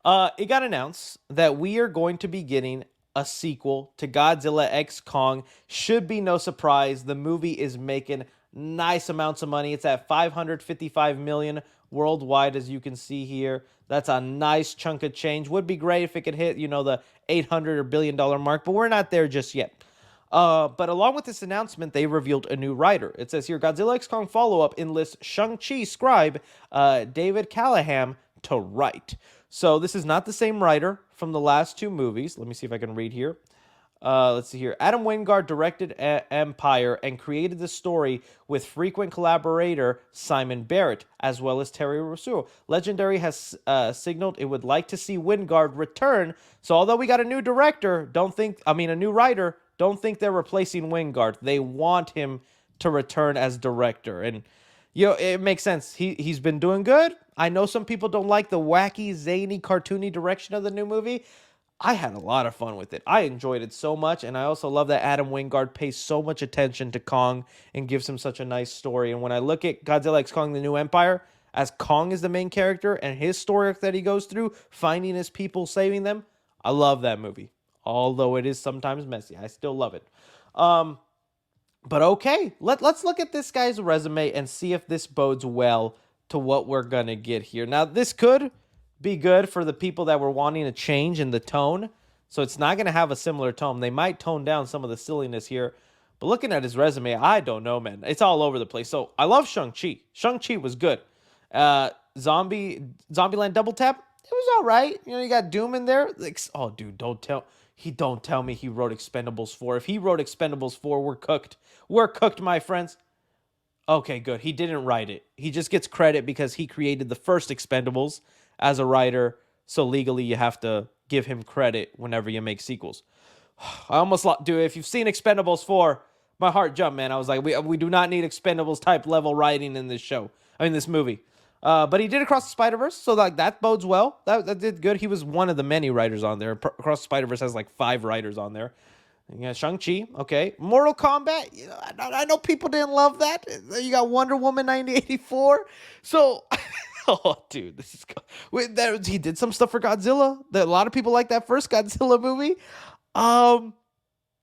It got announced that we are going to be getting a sequel to Godzilla X Kong. Should be no surprise. The movie is making nice amounts of money. It's at 555 million worldwide, as you can see here. That's a nice chunk of change. Would be great if it could hit, the 800 or billion dollar mark, but we're not there just yet. But along with this announcement, they revealed a new writer. It says here Godzilla X Kong follow up enlists Shang-Chi scribe David Callahan to write. So this is not the same writer from the last two movies. Let me see if I can read here. Let's see here. Adam Wingard directed Empire and created the story with frequent collaborator Simon Barrett, as well as Terry Rousseau. Legendary has signaled it would like to see Wingard return. So although we got a new director, a new writer, don't think they're replacing Wingard. They want him to return as director. And it makes sense. He's been doing good. I know some people don't like the wacky, zany, cartoony direction of the new movie. I had a lot of fun with it. I enjoyed it so much, and I also love that Adam Wingard pays so much attention to Kong and gives him such a nice story. And when I look at Godzilla X Kong: The New Empire, as Kong is the main character and his story arc that he goes through, finding his people, saving them, I love that movie. Although it is sometimes messy, I still love it. But okay, let's look at this guy's resume and see if this bodes well to what we're gonna get here. Now, this could be good for the people that were wanting a change in the tone. So it's not gonna have a similar tone. They might tone down some of the silliness here. But looking at his resume, I don't know, man. It's all over the place. So I love Shang-Chi. Shang-Chi was good. Zombieland Double Tap, it was all right. You got Doom in there. Like, oh, dude, don't tell me he wrote Expendables 4. If he wrote Expendables 4, we're cooked. We're cooked, my friends. Okay, good. He didn't write it. He just gets credit because he created the first Expendables as a writer. So legally, you have to give him credit whenever you make sequels. I almost do. If you've seen Expendables 4, my heart jumped, man. I was like, we do not need Expendables type level writing in this show. This movie. But he did Across the Spider-Verse, so like that bodes well. That did good. He was one of the many writers on there. Across the Spider-Verse has like 5 writers on there. Yeah, Shang-Chi, okay. Mortal Kombat, I know people didn't love that. You got Wonder Woman 1984. So, oh, dude, this is he did some stuff for Godzilla. A lot of people like that first Godzilla movie. Um,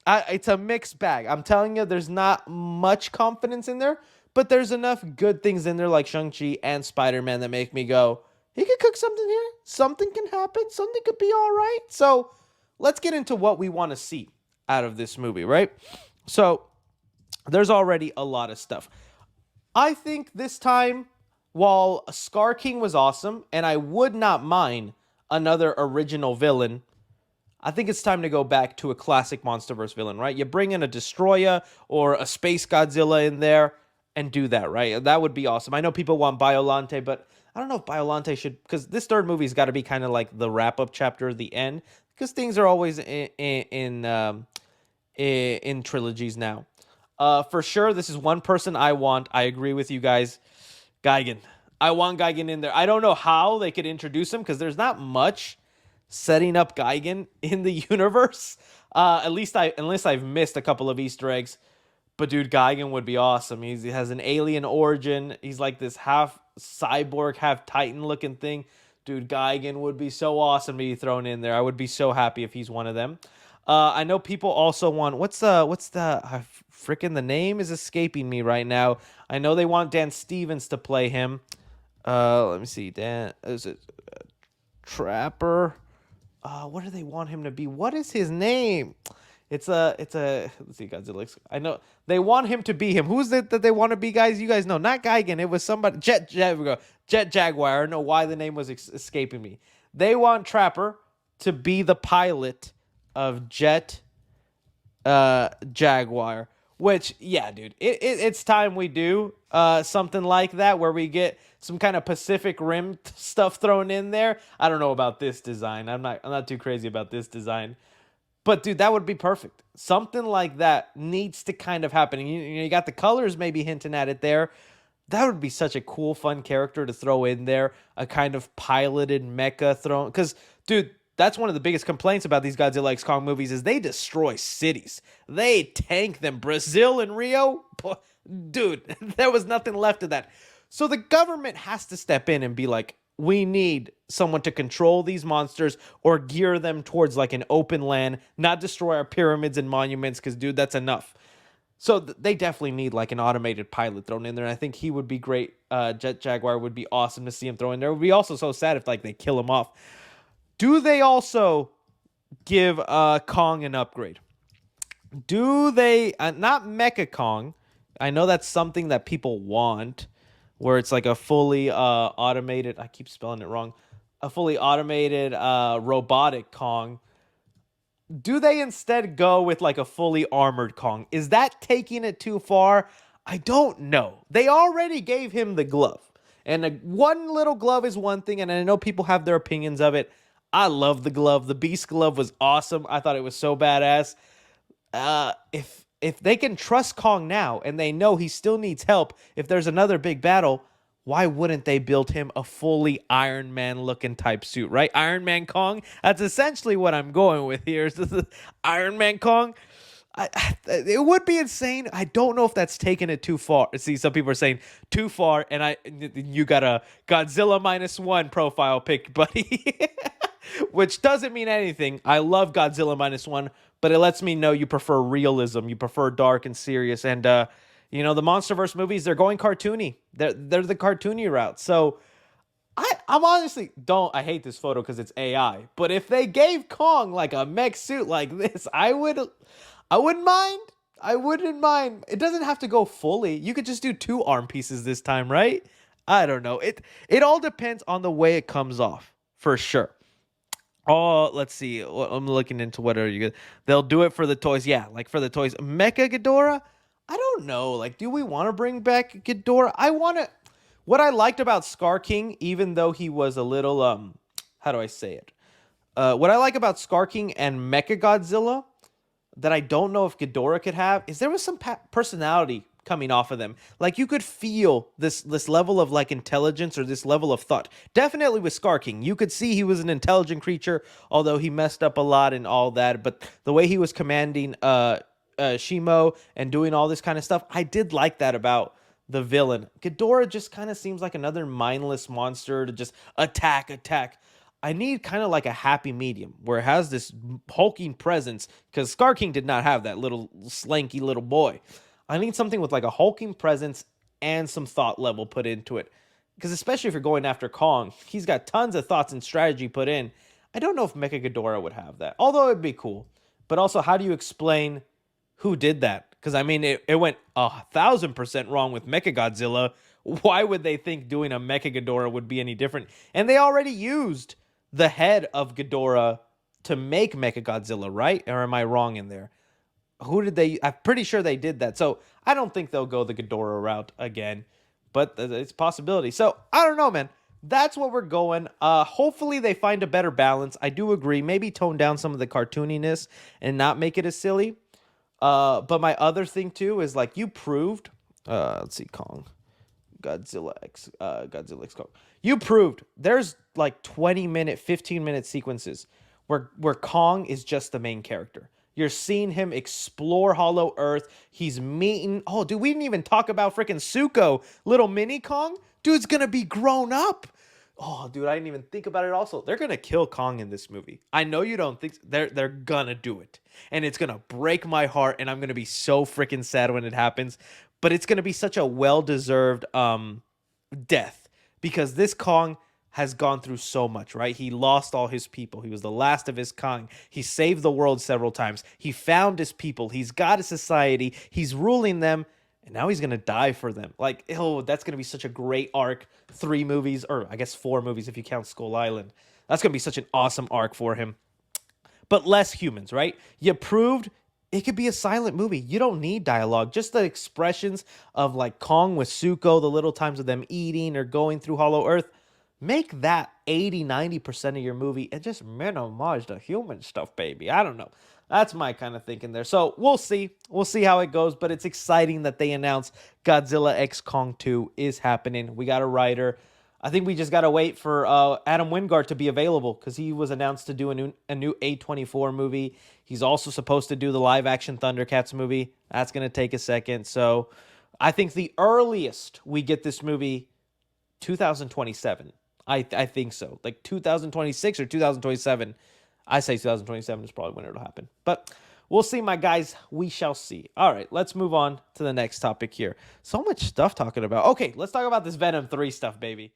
it's a mixed bag. I'm telling you, there's not much confidence in there, but there's enough good things in there like Shang-Chi and Spider-Man that make me go, he could cook something here. Something can happen. Something could be all right. So let's get into what we want to see out of this movie, right? So there's already a lot of stuff. I think this time, while Scar King was awesome, and I would not mind another original villain, I think it's time to go back to a classic MonsterVerse villain, right? You bring in a Destroyer or a Space Godzilla in there and do that, right? That would be awesome. I know people want Biolante, but I don't know if Biolante should, because this third movie's got to be kind of like the wrap-up chapter, the end, because things are always in trilogies now. For sure, this is one person I want. I agree with you guys. Gigan. I want Gigan in there. I don't know how they could introduce him because there's not much setting up Gigan in the universe. Unless I've missed a couple of Easter eggs. But dude, Gigan would be awesome. He has an alien origin. He's like this half cyborg, half Titan looking thing. Dude, Gigan would be so awesome to be thrown in there. I would be so happy if he's one of them. I know people also want freaking the name is escaping me right now. I know they want Dan Stevens to play him. Let me see. Dan, is it Trapper? What do they want him to be? What is his name? It's a let's see, Godzilla. I know they want him to be him. Who's it that they want to be, guys? You guys know, not Gigan. It was somebody. Jet Jaguar. I don't know why the name was escaping me. They want Trapper to be the pilot of Jet Jaguar. Which, yeah, dude, it's time we do something like that where we get some kind of Pacific Rim stuff thrown in there. I don't know about this design. I'm not too crazy about this design. But, dude, that would be perfect. Something like that needs to kind of happen. You got the colors maybe hinting at it there. That would be such a cool, fun character to throw in there. A kind of piloted mecha thrown. Because, dude, that's one of the biggest complaints about these Godzilla X Kong movies is they destroy cities. They tank them. Brazil and Rio, dude, there was nothing left of that. So the government has to step in and be like, we need someone to control these monsters or gear them towards like an open land, not destroy our pyramids and monuments, because, dude, that's enough. So they definitely need like an automated pilot thrown in there. And I think he would be great. Jet Jaguar would be awesome to see him throw in there. It would be also so sad if like they kill him off. Do they also give Kong an upgrade? Do they not Mecha Kong? I know that's something that people want, where it's like a fully automated. I keep spelling it wrong. A fully automated robotic Kong. Do they instead go with like a fully armored Kong? Is that taking it too far? I don't know. They already gave him the glove. And one little glove is one thing, and I know people have their opinions of it. I love the glove. The Beast glove was awesome. I thought it was so badass. If they can trust Kong now and they know he still needs help if there's another big battle, why wouldn't they build him a fully Iron Man looking type suit, right? Iron Man Kong? That's essentially what I'm going with here. Is this Iron Man Kong? It would be insane. I don't know if that's taking it too far. See, some people are saying too far, and you got a Godzilla -1 profile pic, buddy. Which doesn't mean anything. I love Godzilla -1, but it lets me know you prefer realism, you prefer dark and serious, and the MonsterVerse movies, they're going cartoony. They're the cartoony route. So I'm honestly don't. I hate this photo because it's AI. But if they gave Kong like a mech suit like this, I wouldn't mind. I wouldn't mind. It doesn't have to go fully. You could just do 2 arm pieces this time, right? I don't know. It all depends on the way it comes off, for sure. Oh, let's see. I'm looking into what are you good. They'll do it for the toys. Yeah, like for the toys. Mecha Ghidorah? I don't know. Like, do we want to bring back Ghidorah? I want to. What I liked about Scar King, even though he was a little how do I say it? What I like about Scar King and Mecha Godzilla that I don't know if Ghidorah could have is there was some personality coming off of them. Like you could feel this level of like intelligence or this level of thought. Definitely with Scar King, you could see he was an intelligent creature, although he messed up a lot and all that. But the way he was commanding Shimo and doing all this kind of stuff, I did like that about the villain. Ghidorah just kind of seems like another mindless monster to just attack. I need kind of like a happy medium where it has this hulking presence, because Scar King did not have that little slanky little boy. I need something with like a hulking presence and some thought level put into it. Because especially if you're going after Kong, he's got tons of thoughts and strategy put in. I don't know if Mecha Ghidorah would have that, although it'd be cool. But also, how do you explain who did that? Because I mean, it went 1,000% wrong with Mecha Godzilla. Why would they think doing a Mecha Ghidorah would be any different? And they already used the head of Ghidorah to make Mecha Godzilla, right? Or am I wrong in there? Who did they? I'm pretty sure they did that. So I don't think they'll go the Ghidorah route again, but it's a possibility. So I don't know, man. That's what we're going. Hopefully they find a better balance. I do agree. Maybe tone down some of the cartooniness and not make it as silly. But my other thing too is like you proved. Let's see, Kong, Godzilla X Kong. You proved there's like 20-minute, 15-minute sequences where Kong is just the main character. You're seeing him explore Hollow Earth. He's meeting. Oh, dude, we didn't even talk about freaking Zuko, little mini Kong. Dude's gonna be grown up. Oh, dude, I didn't even think about it. Also, they're gonna kill Kong in this movie. I know you don't think they're gonna do it, and it's gonna break my heart, and I'm gonna be so freaking sad when it happens. But it's gonna be such a well-deserved death, because this Kong has gone through so much, right? He lost all his people. He was the last of his kind. He saved the world several times. He found his people. He's got a society. He's ruling them. And now he's going to die for them. Like, oh, that's going to be such a great arc. 3 movies, or I guess 4 movies if you count Skull Island. That's going to be such an awesome arc for him. But less humans, right? You proved it could be a silent movie. You don't need dialogue. Just the expressions of like Kong with Zuko, the little times of them eating or going through Hollow Earth. Make that 80-90% of your movie and just minimize the human stuff, baby. I don't know. That's my kind of thinking there. So we'll see. We'll see how it goes. But it's exciting that they announced Godzilla X Kong 2 is happening. We got a writer. I think we just got to wait for Adam Wingard to be available, because he was announced to do a new A24 movie. He's also supposed to do the live-action Thundercats movie. That's going to take a second. So I think the earliest we get this movie, 2027. I think so. Like 2026 or 2027. I say 2027 is probably when it'll happen. But we'll see, my guys. We shall see. All right, let's move on to the next topic here. So much stuff talking about. Okay, let's talk about this Venom 3 stuff, baby.